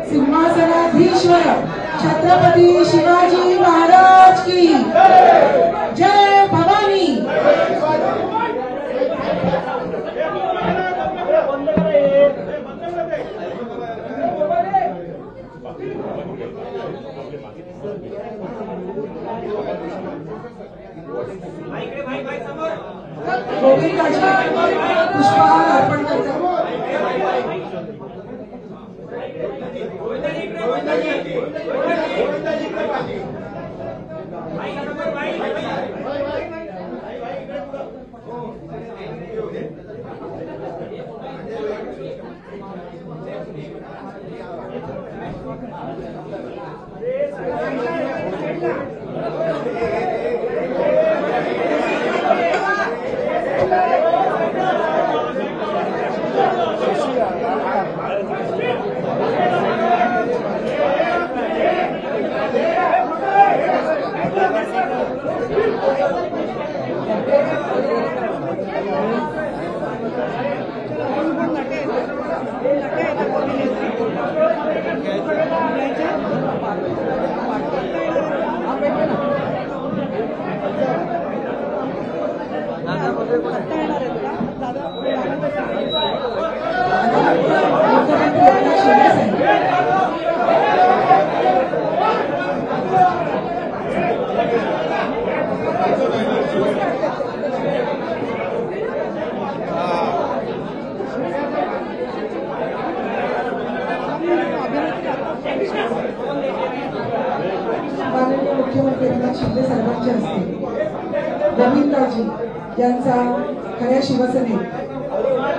सिंहासनाधीश्वर छत्रपती शिवाजी महाराज की जय भवानी। गोविंदाजी पुष्पहार अर्पण करतात। मुख्यमंत्री शिंदे साहेबांचे हस्ते गोविंदाजी यांचा खऱ्या शिवसेनेत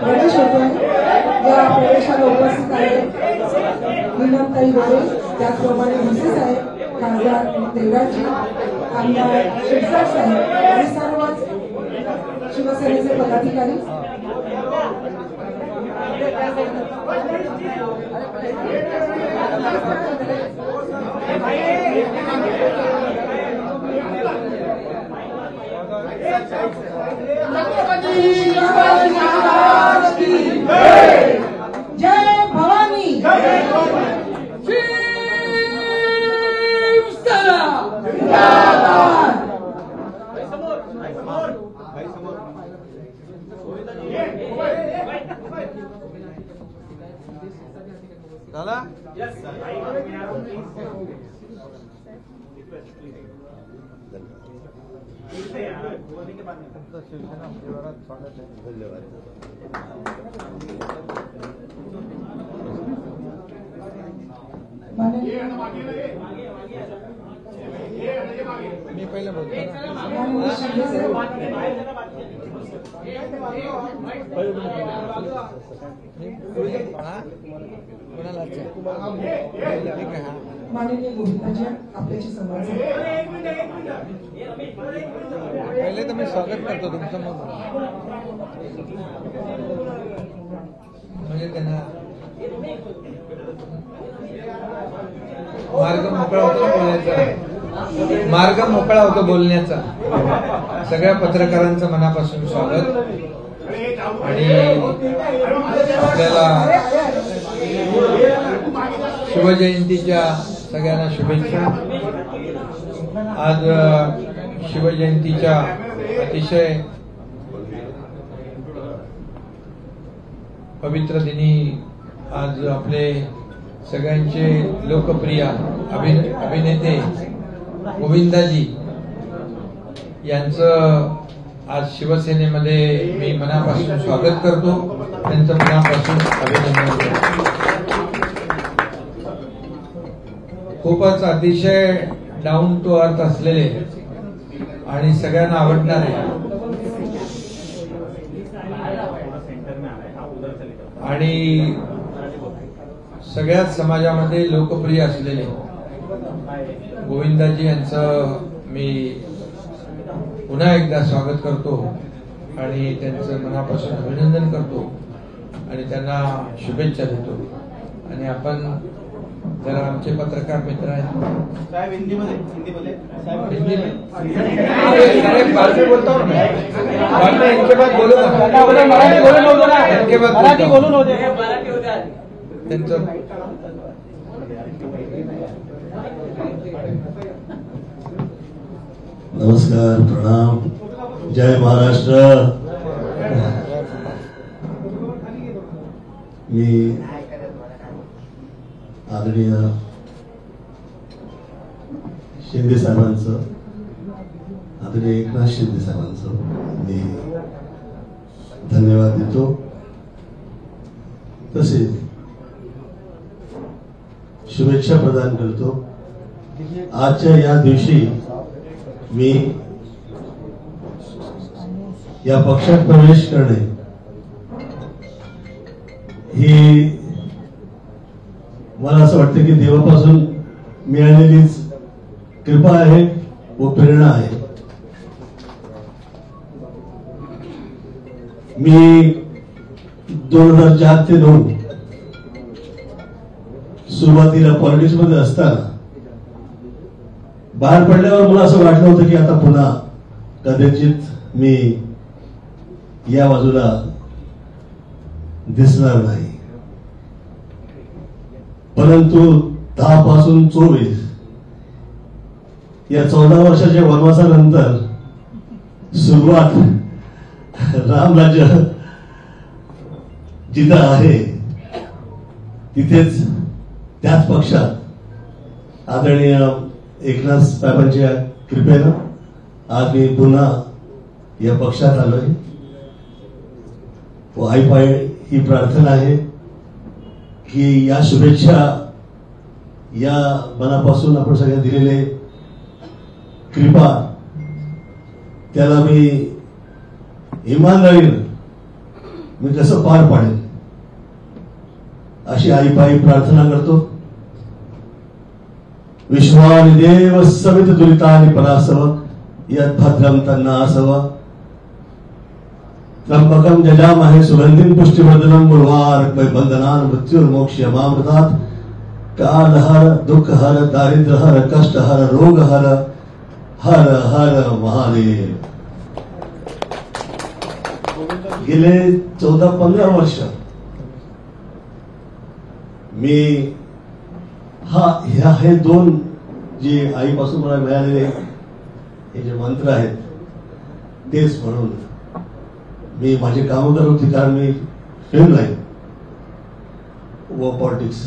प्रवेश होतोय। या प्रवेशाला उपस्थित आहेत नीलमताई गोरे, त्याचप्रमाणे भुसे साहेब, खासदार देवराजी, आमदार शिरसाट साहेब आणि सर्वच शिवसेनेचे पदाधिकारी। जय भवानी। शिवसेना परिवारात स्वागत आहे। धन्यवाद। मी पहिले बोलतो माननीय गोविंदाजी आपल्याशी संवाद पहिले तर मी स्वागत करतो तुमचं, मग म्हणजे त्यांना मार्ग मोकळा होतो बोलण्याचा, मार्ग मोकळा होतो बोलण्याचा। सगळ्या पत्रकारांचं मनापासून स्वागत आणि आपल्याला शिवजयंतीच्या सगळ्यांना शुभेच्छा। आज शिवजयंतीच्या अतिशय पवित्र दिनी आज आपले सगळ्यांचे लोकप्रिय अभिनेते गोविंदाजी यांचं आज शिवसेनेमध्ये मी मनापासून स्वागत करतो, त्यांचं मनापासून अभिनंदन करतो। खूपच अतिशय डाऊन टू अर्थ असलेले आणि सगळ्यांना आवडणारे आणि सगळ्याच समाजामध्ये लोकप्रिय असलेले गोविंदाजी यांचं मी पुन्हा एकदा स्वागत करतो आणि त्यांचं मनापासून अभिनंदन करतो आणि त्यांना शुभेच्छा देतो। आणि आपण जरा आमचे पत्रकार मित्र आहेत साहेब हिंदीमध्ये बोलता हूँ मैं, इनके बाद बोलू त्यांचं नमस्कार, प्रणाम, जय महाराष्ट्र। मी आदरणीय शिंदे साहेबांचं, आदरणीय एकनाथ शिंदे साहेबांचं मी धन्यवाद देतो। तसेच शुभेच्छा प्रदान करतो। आजच्या या दिवशी मी या पक्षात प्रवेश करणे ही मला असं वाटतं की देवापासून मिळालेलीच कृपा आहे व प्रेरणा आहे। मी 2004 ते 2009 सुरुवातीला पॉलिटिक्स मध्ये असताना बाहेर पडल्यावर मला असं वाटलं होतं की आता पुन्हा कदाचित मी या बाजूला दिसणार नाही, परंतु 10 पासून 24 या 14 वर्षाच्या वनवासानंतर सुरुवात रामराज्य जिथं आहे तिथेच त्याच पक्षात आदरणीय एकनाथ साहेबांच्या कृपेनं आज मी पुन्हा या पक्षात आलोय व आईपाय ही प्रार्थना आहे की या शुभेच्छा या मनापासून आपण सगळ्यांना दिलेले कृपा त्याला मी इमानदारीनं मी कसं पार पाडेल अशी आईपायी प्रार्थना करतो। विश्वानि देव सवित दुरितानि परासव यत् भद्रं तन्नासव त्र्यंबकं यजामहे सुगंधिं पुष्टिवर्धनं उर्वारुकमिव बन्धनान् मृत्युर्मोक्षयमामृतात् कालहर दुःखहर दारिद्र्यहर कष्टहर रोगहर हर हर महादेव। गेले 14-15 वर्ष मी हे 2 जे आईपासून मला मिळालेले हे जे मंत्र आहेत तेच म्हणून मी माझे काम करत होती, कारण मी फिल्म लाईन व पॉलिटिक्स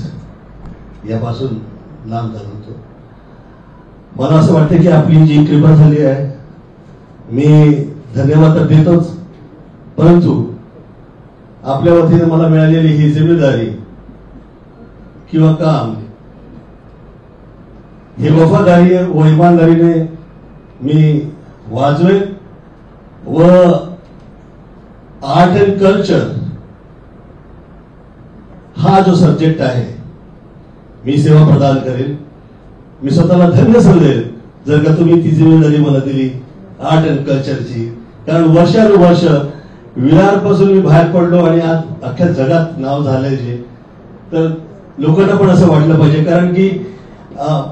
यापासून लांब झालो होतो। मला असं वाटतं की आपली जी कृपा झाली आहे, मी धन्यवाद तर देतोच, परंतु आपल्या वतीने मला मिळालेली ही जिम्मेदारी किंवा काम हे वफादारी व इमानदारीने मी वाजवेन व आर्ट अँड कल्चर हा जो सब्जेक्ट आहे मी सेवा प्रदान करेन। मी स्वतःला धन्य समजेल जर का तुम्ही ती जिम्मेदारी मला दिली आर्ट अँड कल्चरची, कारण वर्षानुवर्ष विरारपासून मी बाहेर पडलो आणि आज अख्ख्या जगात नाव झालंय जे, तर लोकांना पण असं वाटलं पाहिजे, कारण की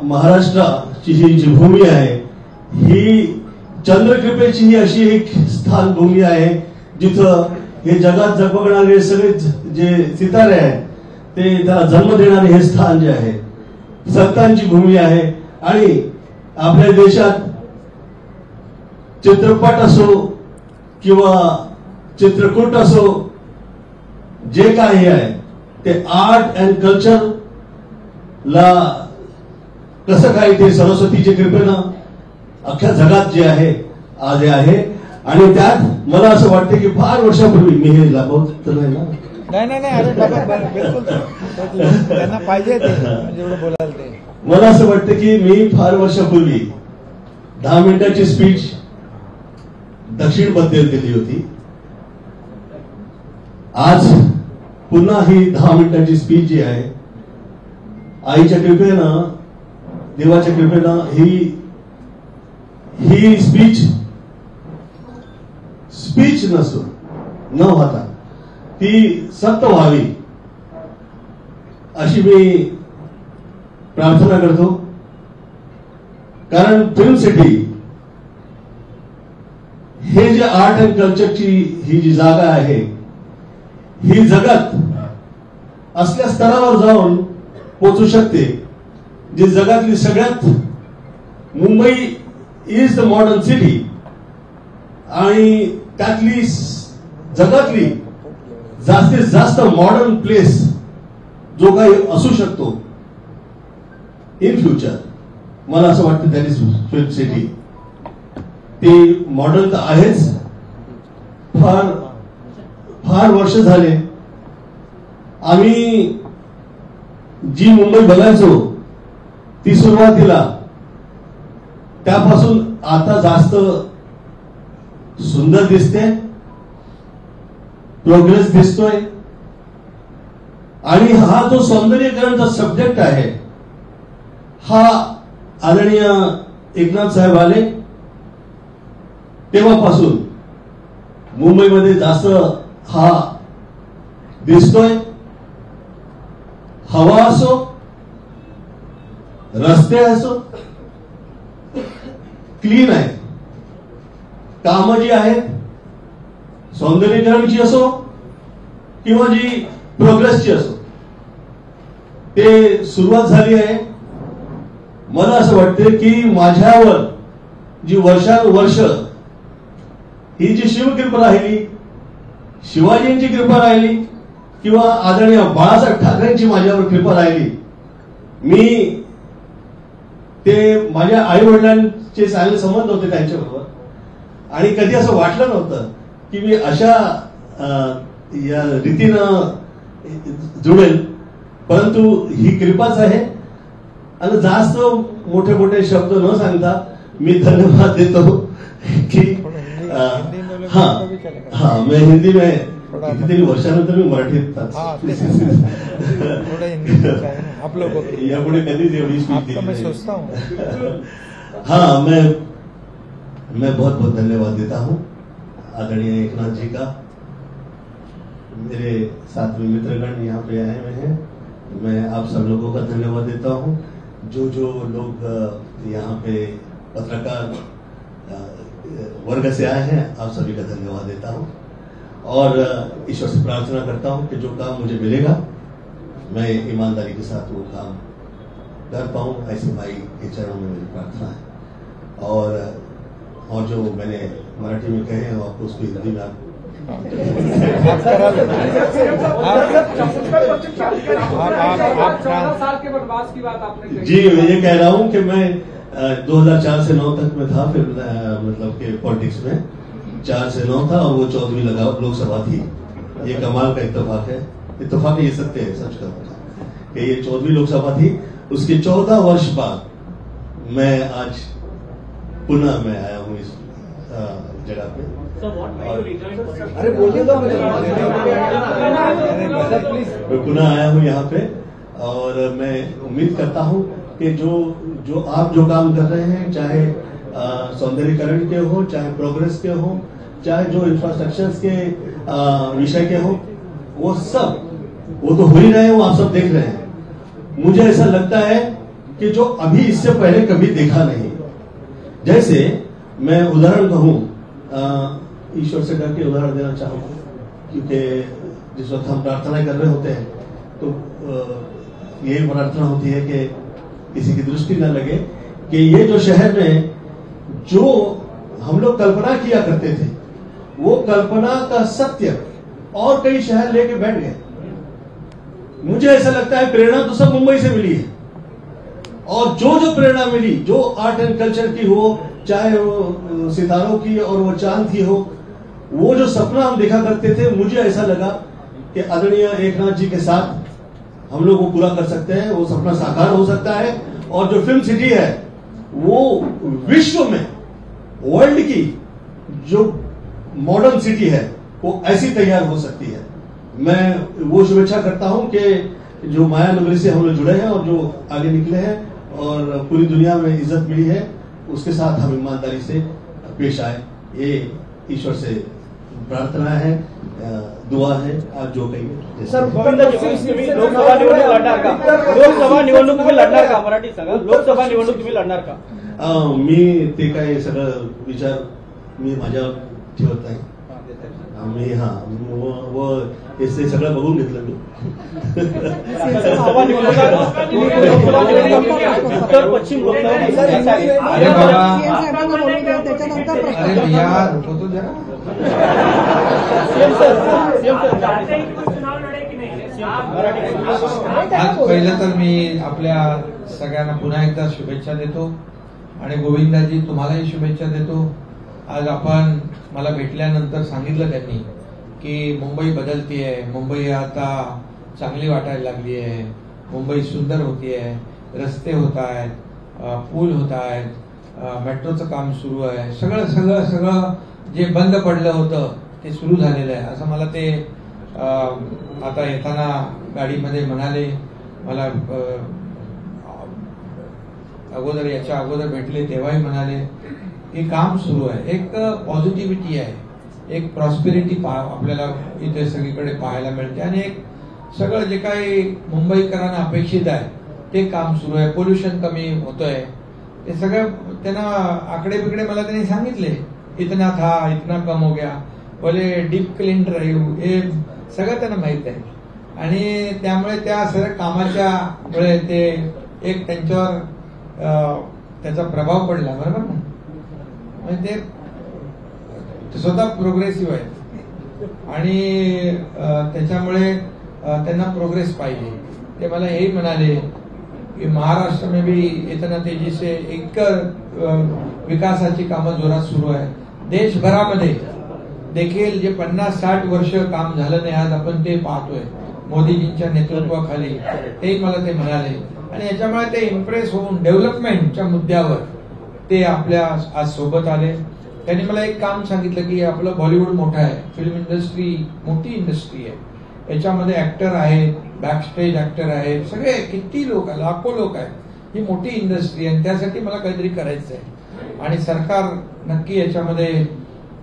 महाराष्ट्राची जी भूमी आहे ही चंद्रकृपेची ही अशी एक स्थान भूमी आहे जिथं हे जगात जगबगणारे सगळे जे सितारे आहेत ते त्याला जन्म देणारे हे स्थान जे आहे संतांची भूमी आहे। आणि आपल्या देशात चित्रपट असो किंवा चित्रकूट असो जे काही आहे ते आर्ट अँड कल्चर ला कसं काय ते सरस्वतीच्या कृपेनं अख्ख्या जगात जे आहे आज आहे। आणि त्यात मला असं वाटतं की फार वर्षापूर्वी मी हे लाभवत तर नाही ना, नाही अरे बाबा बिलकुल त्यांना पाहिजे ते जेवढं बोलाल ते। मला असं वाटतं की मी फार वर्षापूर्वी 10 मिनिटाची स्पीच दक्षिण बद्दल दिली होती। आज पुन्हा ही 10 मिनिटाची स्पीच जी आहे आईच्या कृपेनं देवाच्या कृपेनं ही स्पीच नसून न होता ती सत्य व्हावी अशी मी प्रार्थना करतो। कारण फिल्म सिटी हे जे आर्ट अँड कल्चरची ही जी जागा आहे ही जगात असल्या स्तरावर जाऊन पोचू शकते, जी जगातली सगळ्यात, Mumbai is the modern city आणि त्यातली जगातली जास्तीत जास्त मॉडर्न प्लेस जो काही असू शकतो इन फ्युचर, मला असं वाटतं दॅट इज फिल्म सिटी. ती मॉडर्न तर आहेच. फार फार वर्ष झाले आम्ही जी मुंबई बघायचो ती सुरुवातीला त्यापासून आता जास्त सुंदर दिसते, प्रोग्रेस दिसतोय. आणि हा जो सौंदर्यीकरणचा सब्जेक्ट आहे हा आदरणीय एकनाथ साहेब आले तेव्हापासून मुंबईमध्ये जास्त हा दिसतोय. हवा असो, रस्ते असो, क्लीन आहे. कामं जी आहेत सौंदर्यीकरणची असो किंवा जी प्रोग्रेसची असो, ते सुरुवात झाली आहे. मला असं वाटतं की माझ्यावर जी वर्षानुवर्ष ही जी शिवकृपा राहिली, शिवाजींची कृपा राहिली किंवा आदरणीय बाळासाहेब ठाकरेंची माझ्यावर कृपा राहिली, मी ते माझ्या आई वडिलांचे चांगले संबंध होते त्यांच्याबरोबर आणि कधी असं वाटलं नव्हतं की मी अशा या रीतीनं जुळेल. परंतु ही कृपाच आहे. आणि जास्त मोठे मोठे शब्द न सांगता मी धन्यवाद देतो की हाँ मैं हिंदी में कितने वर्षानंतर मी मराठीत यापुढे कधीच एवढी स्पीच हाँ मैं बहुत बहुत धन्यवाद देता हूँ आदरणीय एकनाथ जी का. मेरे साथ में मित्रगण यहाँ पे आए हुए हैं, मैं आप सब लोगों का धन्यवाद देता हूँ. जो जो लोग यहाँ पे पत्रकार वर्ग से आए हैं, आप सभी का धन्यवाद देता हूँ और ईश्वर से प्रार्थना करता हूँ कि जो काम मुझे मिलेगा मैं ईमानदारी के साथ वो काम कर पाऊँ, ऐसी माई के चरणों में मेरी प्रार्थना है. और जो मैंने मराठी में कहे हैं आपको उसको हिंदी में आप साल के वनवास की बात आपने कही. जी, मैं ये कह रहा हूँ कि मैं 2004 से 9 तक में था, फिर मतलब के पॉलिटिक्स में 4 से 9 था और वो 14वीं लोकसभा थी. ये कमाल का इत्तेफाक है. इत्तेफाक ये सत्य है, सच का कि ये 14वीं लोकसभा थी. उसके 14 वर्ष बाद मैं आज पुनः मैं आया हूँ इस जगह पे. अरे बोलिए तो मैं पुनः आया हूँ यहाँ पे और मैं उम्मीद करता हूँ कि जो आप जो काम कर रहे हैं, चाहे सौंदर्यीकरण के हो, चाहे प्रोग्रेस के हो, चाहे जो इंफ्रास्ट्रक्चर्स के विषय के हो, वो तो हो ही रहे हैं, वो आप सब देख रहे हैं. मुझे ऐसा लगता है कि जो अभी इससे पहले कभी देखा नहीं. जैसे मैं उदाहरण कहूँ, ईश्वर से डर के उदाहरण देना चाहूंगा, क्योंकि जिस वक्त हम प्रार्थना कर रहे होते हैं तो यही प्रार्थना होती है कि किसी की दृष्टि न लगे कि ये जो शहर में जो हम लोग कल्पना किया करते थे वो कल्पना का सत्य और कई शहर लेके बैठ गए. मुझे ऐसा लगता है प्रेरणा तो सब मुंबई से मिली है और जो प्रेरणा मिली, जो आर्ट एंड कल्चर की हो, चाहे वो सितारों की और वो चांद की हो, वो जो सपना हम देखा करते थे, मुझे ऐसा लगा कि आदरणीय एकनाथ जी के साथ हम लोग वो पूरा कर सकते हैं. वो सपना साकार हो सकता है और जो फिल्म सिटी है वो विश्व में, वर्ल्ड की जो मॉडर्न सिटी है वो ऐसी तैयार हो सकती है. मैं वो शुभेच्छा करता हूं कि जो माया नगरी से हम लोग जुड़े हैं और जो आगे निकले हैं और पूरी दुनिया में इज्जत मिली है, उसके साथ हम ईमानदारी से पेश आए. ये ईश्वर से प्रार्थना है, दुआ है. आप जो कहेंगे सर, लोकसभा निवडणूक लढणार का? लोकसभा निवडणूक तुम्ही लढणार का? मराठी सांगा. लोकसभा निवडणूक तुम्ही लढणार का? मी ते काय सगळं विचार मी माझ्यावर ठेवत नाही. आम्ही वो ते सगळं बघून घेतलं मी. लोकसभा निवडणुका उत्तर पश्चिम लोकसभा अरे बाबा, अरे भैया रुको तो जरा. आज पहिलं तर मी आपल्या सगळ्यांना पुन्हा एकदा शुभेच्छा देतो आणि गोविंदाजी तुम्हालाही शुभेच्छा देतो. आज आपण मला भेटल्यानंतर सांगितलं त्यांनी की मुंबई बदलतीये, मुंबई आता चांगली वाटायला लागली आहे, मुंबई सुंदर होतीये, रस्ते होत आहेत, पूल होत आहेत, मेट्रोचं काम सुरू आहे, सगळं सगळं सगळं जे बंद पडलं होतं ते सुरू झालेलं आहे असं मला ते आता येताना गाडीमध्ये म्हणाले. मला याच्या अगोदर भेटले तेव्हाही म्हणाले की काम सुरू आहे, एक पॉझिटिव्हिटी आहे, एक प्रॉस्पेरिटी आपल्याला इथे सगळीकडे पाहायला मिळते आणि एक सगळं जे काही मुंबईकरांना अपेक्षित आहे ते काम सुरू आहे. पोल्युशन कमी होतंय, ते सगळं त्यांना आकडे बिकडे मला त्यांनी सांगितले. इतना था, इतना कम हो गया, बोले डीप क्लीन ड्राईव्ह, हे सगळं त्यांना माहित आहे आणि त्यामुळे त्या सगळ्या कामाच्या मुळे ते एक त्यांच्यावर त्याचा प्रभाव पडला, बरोबर ना. म्हणजे ते स्वतः प्रोग्रेसिव्ह आहेत आणि त्याच्यामुळे त्यांना प्रोग्रेस पाहिजे. ते मला हेही म्हणाले की महाराष्ट्र में भी इतना तेजी से एक विकासाची कामं जोरात सुरू आहे. देशभरामध्ये देखील जे 50-60 वर्ष काम झालं नाही आज आपण ते पाहतोय मोदीजींच्या नेतृत्वाखाली, तेही मला ते म्हणाले आणि याच्यामुळे ते इम्प्रेस होऊन डेव्हलपमेंटच्या मुद्द्यावर ते आपल्या आज सोबत आले. त्यांनी मला एक काम सांगितलं की आपलं बॉलिवूड मोठं आहे, फिल्म इंडस्ट्री मोठी इंडस्ट्री आहे, याच्यामध्ये ऍक्टर आहेत, बॅकस्टेज ऍक्टर आहेत, सगळे किती लोक, लाखो लोक आहेत, ही मोठी इंडस्ट्री आहे आणि त्यासाठी मला काहीतरी करायचं आहे आणि सरकार नक्की याच्यामध्ये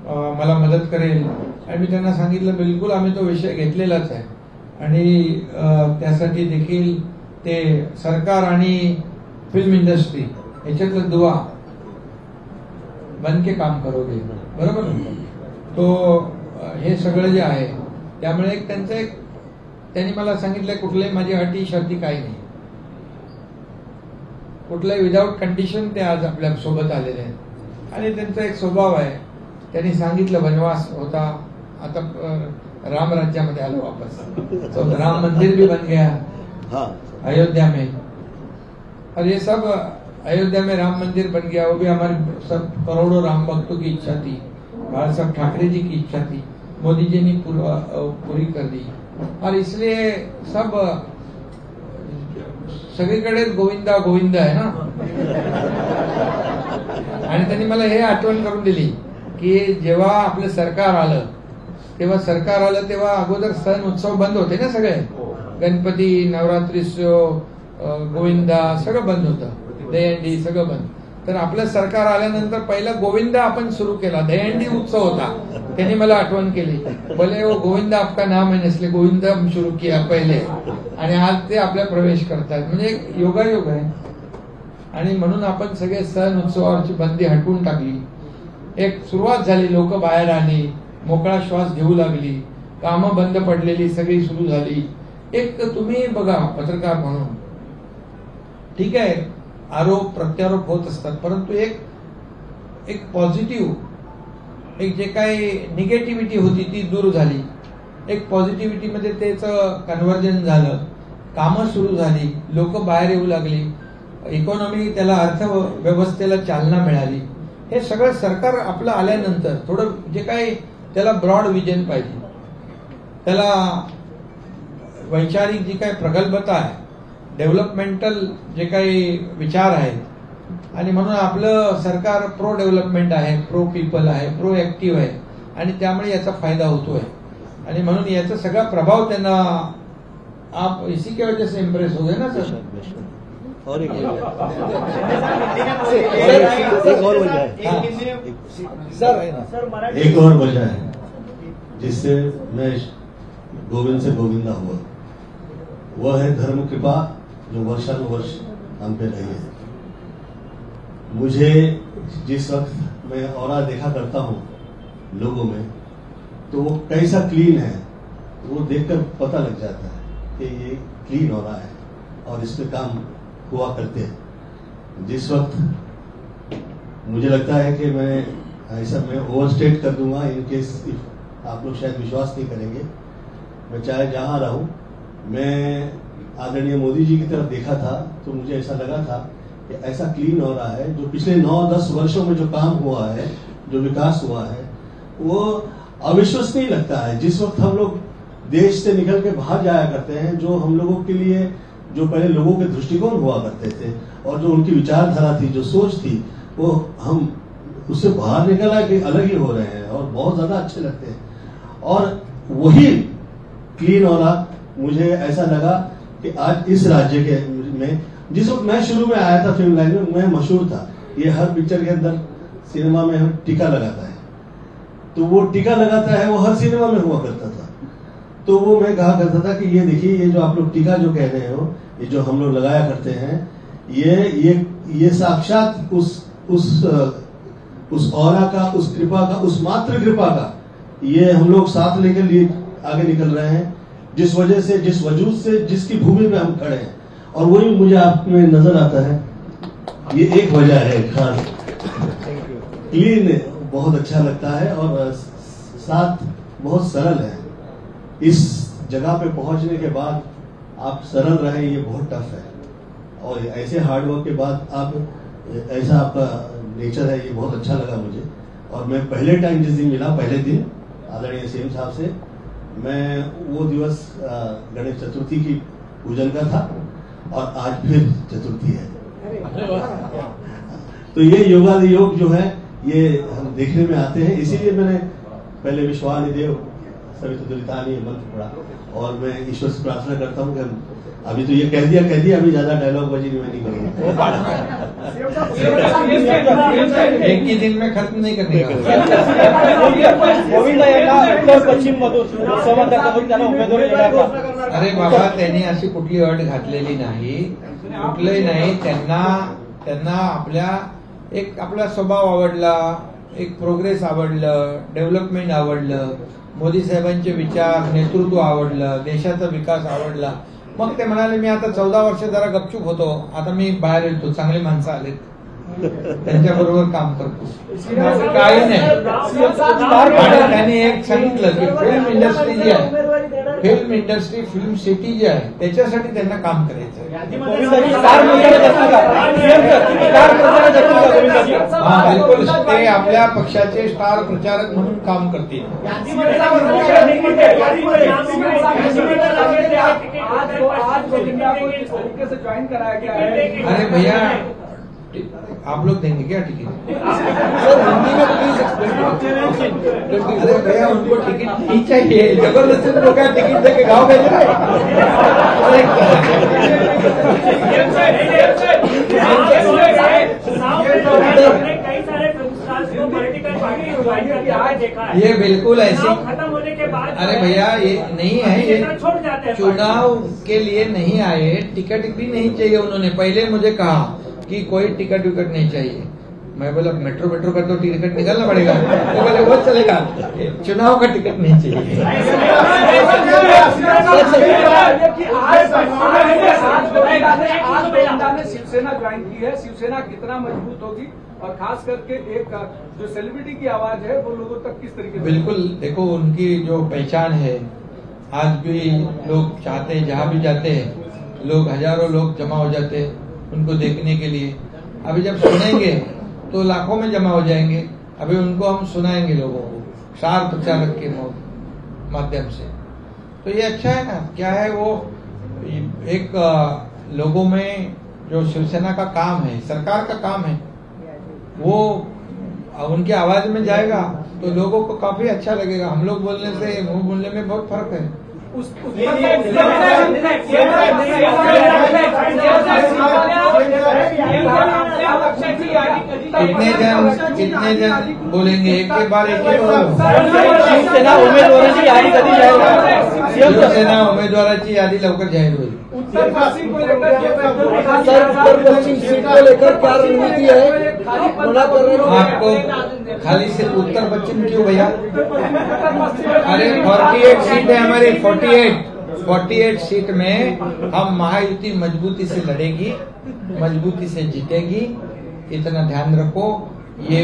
मला मदत करेल. आणि मी त्यांना सांगितलं बिलकुल आम्ही तो विषय घेतलेलाच आहे आणि त्यासाठी देखील ते सरकार आणि फिल्म इंडस्ट्री याच्यातलं दुवा बन के काम करोगे, बरोबर. तो हे सगळं जे आहे त्यामुळे एक त्यांचं एक त्यांनी मला सांगितलं कुठल्याही माझी अटी शर्ती काही नाही, कुठल्याही विदाऊट कंडिशन ते आज आपल्या सोबत आलेले आहेत आणि त्यांचा एक स्वभाव आहे. त्यांनी सांगितलं वनवास होता, आता राम राज्यामध्ये आलो वापस, तो राम मंदिर भी बन गया अयोध्या में और ये सब अयोध्या में राम मंदिर बन गया, वो भी हमारे सब करोड़ों राम भक्तों की इच्छा थी, बाला साहब ठाकरे जी की इच्छा थी, मोदी जी ने पूरी कर दी और इसलिए सब सगळीकडे गोविंदा गोविंदा आहे ना. आणि त्यांनी मला हे आठवण करून दिली की जेव्हा आपलं सरकार आलं तेव्हा अगोदर सण उत्सव बंद होते ना, सगळे गणपती, नवरात्रीत्सव, गोविंदा सगळं बंद होतं, दहीहंडी सगळं बंद. तर आपलं सरकार आल्यानंतर पहिला गोविंदा आपण सुरू केला, दहीहंडी उत्सव होता. त्यांनी मला आठवण केली, बोले वो गोविंदा आपका नाम है इसलिए गोविंदा हम शुरू किया पहिले आणि आज ते आपल्या प्रवेश करतात. म्हणजे योगायोग आहे आणि म्हणून आपण सगळे सण उत्सवाची बंदी हटवून टाकली. एक सुरुवात झाली, लोक बाहेर आली, मोकळा श्वास घेऊ लागली, कामं बंद पडलेली सगळी सुरू झाली. एक तुम्ही बघा पत्रकार म्हणून ठीक आहे आरोप प्रत्यारोप होत असतात, परंतु एक पॉझिटिव्ह, एक जे काही निगेटिव्हिटी होती ती दूर झाली, एक पॉझिटिव्हिटी मध्ये त्याचं कन्व्हर्जन झालं, कामं सुरू झाली, लोक बाहेर येऊ लागली, इकॉनॉमी त्याला अर्थव्यवस्थेला चालना मिळाली. हे सगळं सरकार आपलं आल्यानंतर थोडं जे काही त्याला ब्रॉड विजन पाहिजे, त्याला वैचारिक जी काही प्रगल्भता आहे, डेव्हलपमेंटल जे काही विचार आहेत आणि म्हणून आपलं सरकार प्रो डेव्हलपमेंट आहे, प्रो पीपल आहे, प्रो ऍक्टिव्ह आहे आणि त्यामुळे याचा फायदा होतोय आणि म्हणून याचा सगळा प्रभाव त्यांना आप इसी के वजह से इम्प्रेस हो गए ना सर. और एक और वजह है जिससे मैं गोविंद से गोविंदा हुआ, वह है धर्म कृपा जो वर्षानुवर्ष हम पे रही है. मुझे जिस वक्त मैं औरा देखा करता हूँ लोगों में, तो वो कैसा क्लीन है वो देखकर पता लग जाता है कि ये क्लीन हो रहा है और इसमें काम हुआ करते हैं। जिस वक्त मुझे लगता है कि मैं ओवरस्टेट कर दूंगा, इनकेस आप लोग शायद विश्वास नहीं करेंगे, मैं चाहे जहां रहूं, मैं आदरणीय मोदी जी की तरफ देखा था तो मुझे ऐसा लगा था कि ऐसा क्लीन हो रहा है। जो पिछले 9-10 वर्षों में जो काम हुआ है, जो विकास हुआ है, वो अविश्वसनीय लगता है। जिस वक्त हम लोग देश से निकल के बाहर जाया करते हैं, जो हम लोगों के लिए जो पहले लोगों के दृष्टिकोण हुआ करते थे और जो उनकी विचारधारा थी, जो सोच थी, वो हम उससे बाहर निकल आए कि अलग ही हो रहे हैं और बहुत ज्यादा अच्छे लगते हैं। और वही क्लीन हो रहा मुझे ऐसा लगा कि आज इस राज्य के में, जिस वक्त मैं शुरू में आया था फिल्म लाइन में, मैं मशहूर था, ये हर पिक्चर के अंदर सिनेमा में हम टीका लगाता है, तो वो टीका लगाता है वो हर सिनेमा में हुआ करता था। तो वो मैं कहा करता था कि ये देखिए, ये जो आप लोग टीका जो कह रहे हो, ये जो हम लोग लगाया करते हैं, ये साक्षात उस औरा का, उस कृपा का, उस मात्र कृपा का ये हम लोग साथ लेकर आगे निकल रहे हैं, जिस वजह से, जिस वजूद से, जिसकी भूमि में हम खड़े हैं। और वही मुझे आप में नजर आता है, ये एक वजह है खास। क्लीन बहुत अच्छा लगता है और साथ बहुत सरल है। इस जगह पे पहुंचने के बाद आप सरल रहे, ये बहुत टफ है। और ऐसे हार्डवर्क के बाद आप ऐसा आपका नेचर है, ये बहुत अच्छा लगा मुझे। और मैं पहले टाइम जिस दिन मिला, पहले दिन आदरणीय सीएम साहब से, मैं वो दिवस गणेश चतुर्थी की पूजन का था और आज फिर चतुर्थी है। तो ये योगादियोग जो है ये हम देखने में आते हैं। इसीलिए मैंने पहले विश्वानिदेव सवितुर्तानि मंत्र पढ़ा और मैं ईश्वर से प्रार्थना करता हूँ कि अभी तो ये कह दिया, अभी ज्यादा डायलॉग बाजी नहीं करूंगा। एक ही दिन में खत्म नहीं करने का। गोविंद यांना उत्तर पश्चिम मधून लोकसभा मतदारसंघातून त्यांना उमेदवारी देण्यात. अरे बाबा, त्यांनी अशी कुठली अट घातलेली नाही, कुठलंही नाही. त्यांना आपला स्वभाव आवडला, एक प्रोग्रेस आवडलं, डेव्हलपमेंट आवडलं, मोदी साहेबांचे विचार, नेतृत्व आवडलं, देशाचा विकास आवडला. मग ते म्हणाले मी आता 14 वर्ष जरा गपचूप होतो, आता मी बाहेर येतो, चांगली माणसं आलेत, त्यांच्याबरोबर काम करतो, काही नाही. आणि त्यांनी एक सांगितलं की फिल्म इंडस्ट्री जी आहे, फिल्म सिटी जी आहे, त्याच्यासाठी त्यांना काम करायचं. हा, बिलकुल. ते आपल्या पक्षाचे स्टार प्रचारक म्हणून काम करतील. अरे भैया, आप लोग देंगे क्या टिकट? सर हिंदी में प्लीज एक्सप्लेन. अरे भैया, उनको टिकट नहीं चाहिए, जबरदस्ती उनको क्या टिकट दे के गाँव भेज रहे? ये बिल्कुल ऐसी खत्म होने के बाद, अरे भैया ये नहीं है, ये चुनाव के लिए नहीं आए, टिकट भी नहीं चाहिए. उन्होंने पहले मुझे कहा कि कोई टिकट विकट नहीं चाहिए. मैं बोला मेट्रो का तो टिकट निकालना पड़ेगा. तो बोले वो चलेगा, चुनाव का टिकट नहीं चाहिए. ने शिवसेना ज्वाइन की है, शिवसेना कितना मजबूत होगी और खास करके एक जो सेलिब्रिटी की आवाज है वो लोगों तक किस तरीके से? बिल्कुल, देखो उनकी जो पहचान है, आज भी लोग चाहते हैं, जहाँ भी जाते हैं लोग, हजारों लोग जमा हो जाते हैं उनको देखने के लिए. अभी जब सुनेंगे तो लाखों में जमा हो जाएंगे. अभी उनको हम सुनाएंगे लोगों को स्टार प्रचारक के माध्यम से. तो ये अच्छा है ना. क्या है वो, एक लोगों में जो शिवसेना का काम है, सरकार का काम है, वो उनकी आवाज में जाएगा तो लोगों को काफी अच्छा लगेगा. हम लोग बोलने से मुंह बोलने में बहुत फर्क है. कितने जन बोलेंगे एक के बार, एक ही शिवसेना उमेदवाराची यादी कधी जाहीर होईल? शिवसेना उमेदवाराची यादी लवकर जाहीर होईल. उत्तर पश्चिम सीट को लेकर क्या रणनीति है? आपको खाली सिर्फ उत्तर पश्चिम क्यों भैया? अरे 48 सीट है हमारी, 48 सीट में हम महायुति मजबूती से लड़ेगी, मजबूती से जीतेगी, इतना ध्यान रखो। ये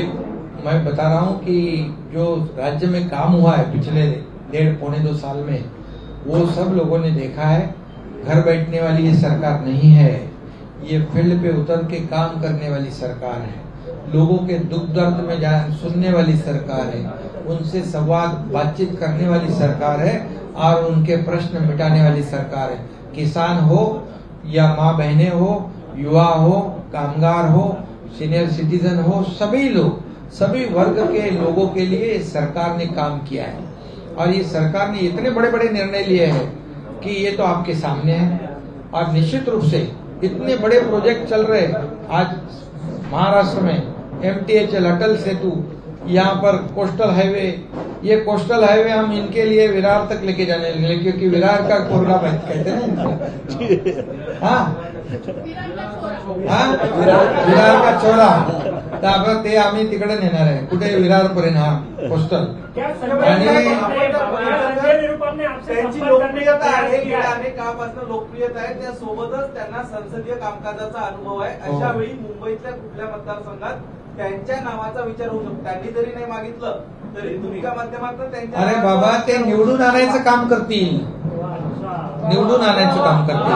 मैं बता रहा हूँ कि जो राज्य में काम हुआ है पिछले 1.5-2 साल में, वो सब लोगों ने देखा है। घर बैठने वाली ये सरकार नहीं है, ये फील्ड पे उतर के काम करने वाली सरकार है, लोगों के दुख दर्द में सुनने वाली सरकार है, उनसे संवाद बातचीत करने वाली सरकार है और उनके प्रश्न मिटाने वाली सरकार है। किसान हो या माँ बहने हो, युवा हो, कामगार हो, सीनियर सिटीजन हो, सभी लोग, सभी वर्ग के लोगों के लिए इस सरकार ने काम किया है। और ये सरकार ने इतने बड़े बड़े निर्णय लिए हैं कि ये तो आपके सामने है। और निश्चित रूप से इतने बड़े प्रोजेक्ट चल रहे हैं। आज महाराष्ट्र में MTHL, अटल सेतु, यहाँ पर कोस्टल हाईवे, ये कोस्टल हाईवे हम इनके लिए विरार तक लेके जाने लगे, क्योंकि विरार का कोरला कहते हैं ना। हाँ, विरार का चोला, तर ते आम्ही तिकडे नेणार आहे, कुठे विरारपर्यंत. हा कोस्टल. आणि त्यांची लोकप्रियता आहे, गेल्या अनेक काळापासून लोकप्रियता आहे, त्यासोबतच त्यांना संसदीय कामकाजाचा अनुभव आहे. अशा वेळी मुंबईतल्या कुठल्या मतदारसंघात त्यांच्या नावाचा विचार होऊ शकतो? त्यांनी जरी नाही मागितलं तरी तुमच्या माध्यमातून त्यांच्या. अरे बाबा, ते निवडून आणायचं काम करतील, निवडून आणायचं काम करतील.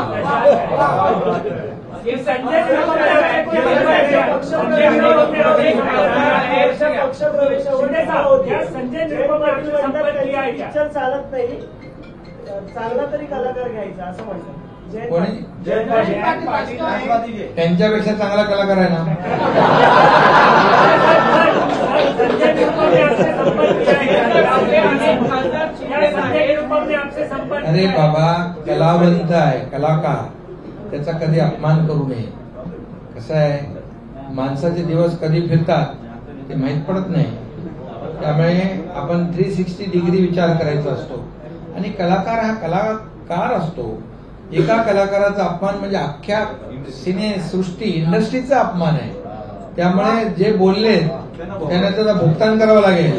चालत नाही, चांगला तरी कलाकार घ्यायचा असं म्हणतात. कोणी? त्यांच्यापेक्षा चांगला कलाकार आहे ना. अरे बाबा, कलावंत आहे, कलाकार, त्याचा कधी अपमान करू नये. कसं आहे, माणसाचे दिवस कधी फिरतात ते माहीत पडत नाही. त्यामुळे आपण 360 डिग्री विचार करायचा असतो. आणि कलाकार हा कलाकार असतो. एका कलाकाराचा अपमान म्हणजे अख्ख्या सिनेसृष्टी, इंडस्ट्रीचा अपमान आहे. त्यामुळे जे बोलले त्यांना त्याचा भुगतान करावं लागेल.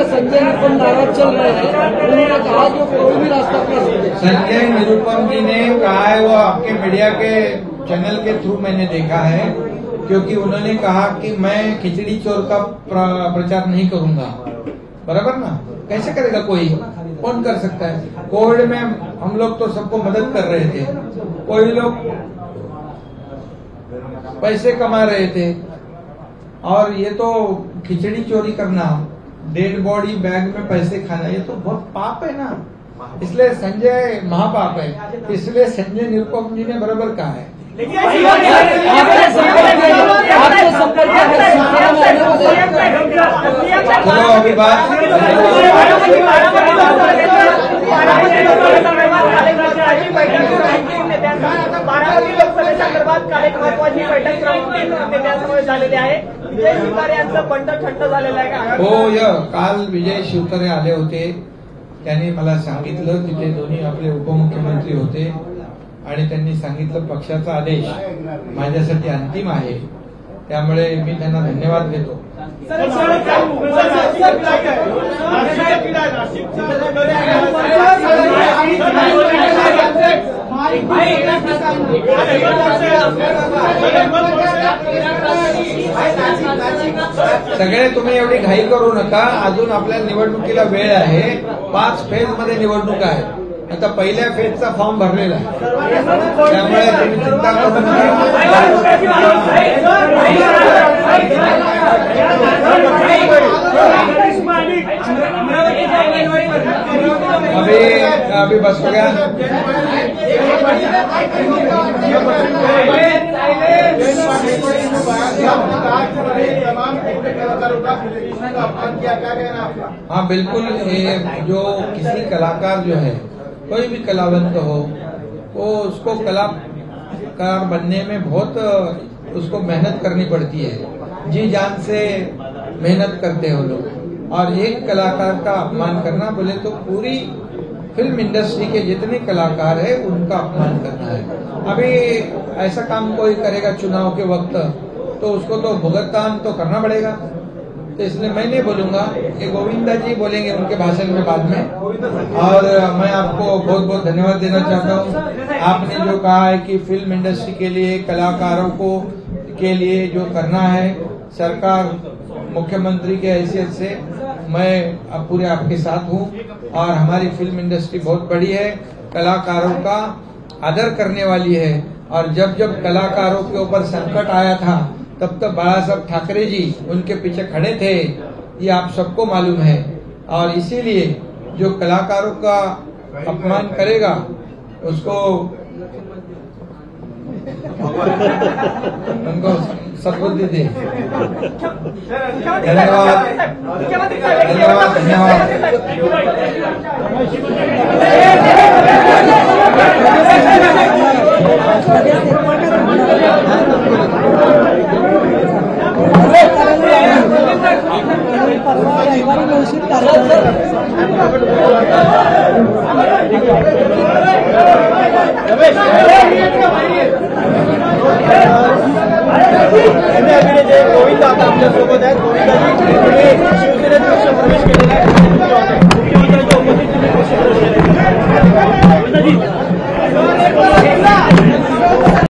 संजय निरुपम नाराज चल रहे हैं, उन्होंने कहा जो कोई भी रास्ता अपना संजय निरुपम जी ने कहा है, वो आपके मीडिया के चैनल के थ्रू मैंने देखा है, क्योंकि उन्होंने कहा कि मैं खिचड़ी चोर का प्रचार नहीं करूंगा. बराबर ना? कैसे करेगा कोई? कौन कर सकता है? कोविड में हम लोग तो सबको मदद कर रहे थे, कोई लोग पैसे कमा रहे थे, और ये तो खिचड़ी चोरी करना, डेड बॉडी बैग में पैसे खाना, ये तो बहुत पाप है ना. इसलिए संजय महापाप है. इसलिए संजय निरुपम जी ने बराबर कहा है. चलो अभी बात लोकसभेसंदर्भात काल महत्वाची बैठक नेत्यांसमोर झालेली आहे. विजय शिवतारे यांचं बंड थंड झालेलं आहे का? हो, काल विजय शिवतारे आले होते. त्यांनी मला सांगितलं, तिथे दोन्ही आपले उपमुख्यमंत्री होते, आणि त्यांनी सांगितलं पक्षाचा आदेश माझ्यासाठी अंतिम आहे, त्यामुळे मी त्यांना धन्यवाद देतो. सगळे तुम्ही एवढी घाई करू नका. अजून आपल्या निवडणुकीला वेळ आहे. 5 फेज मध्ये निवडणूक आहे. आता पहिल्या फेजचा फॉर्म भरलेला आहे, त्यामुळे तुम्ही चिंता करू नका. अभी बस हो गया. हाँ बिल्कुल, जो किसी कलाकार जो है, कोई भी कलावंत हो, वो उसको कलाकार बनने में बहुत उसको मेहनत करनी पड़ती है, जी जान से मेहनत करते हो लोग। और एक कलाकार का अपमान करना बोले तो पूरी फिल्म इंडस्ट्री के जितने कलाकार है उनका अपमान करना है। अभी ऐसा काम कोई करेगा चुनाव के वक्त तो उसको तो भुगतान तो करना पड़ेगा। तो इसलिए मैं नहीं बोलूंगा, ये गोविंदा जी बोलेंगे उनके भाषण में बाद में। और मैं आपको बहुत बहुत धन्यवाद देना चाहता हूँ। आपने जो कहा है कि फिल्म इंडस्ट्री के लिए कलाकारों को के लिए जो करना है, सरकार मुख्यमंत्री के हैसियत से मैं अब पूरे आपके साथ हूँ। और हमारी फिल्म इंडस्ट्री बहुत बड़ी है, कलाकारों का आदर करने वाली है। और जब जब कलाकारों के ऊपर संकट आया था तब तो बाला साहब ठाकरे जी उनके पीछे खड़े थे, ये आप सबको मालूम है। और इसीलिए जो कलाकारों का अपमान करेगा उसको उनको सद्बुद्धि दे। धन्यवाद धन्यवाद धन्यवाद। परवा रविवारी घोषित कार्यक्रम गोविंद आता आपल्या सोबत आहेत. गोविंदाजी शिवसेनेचे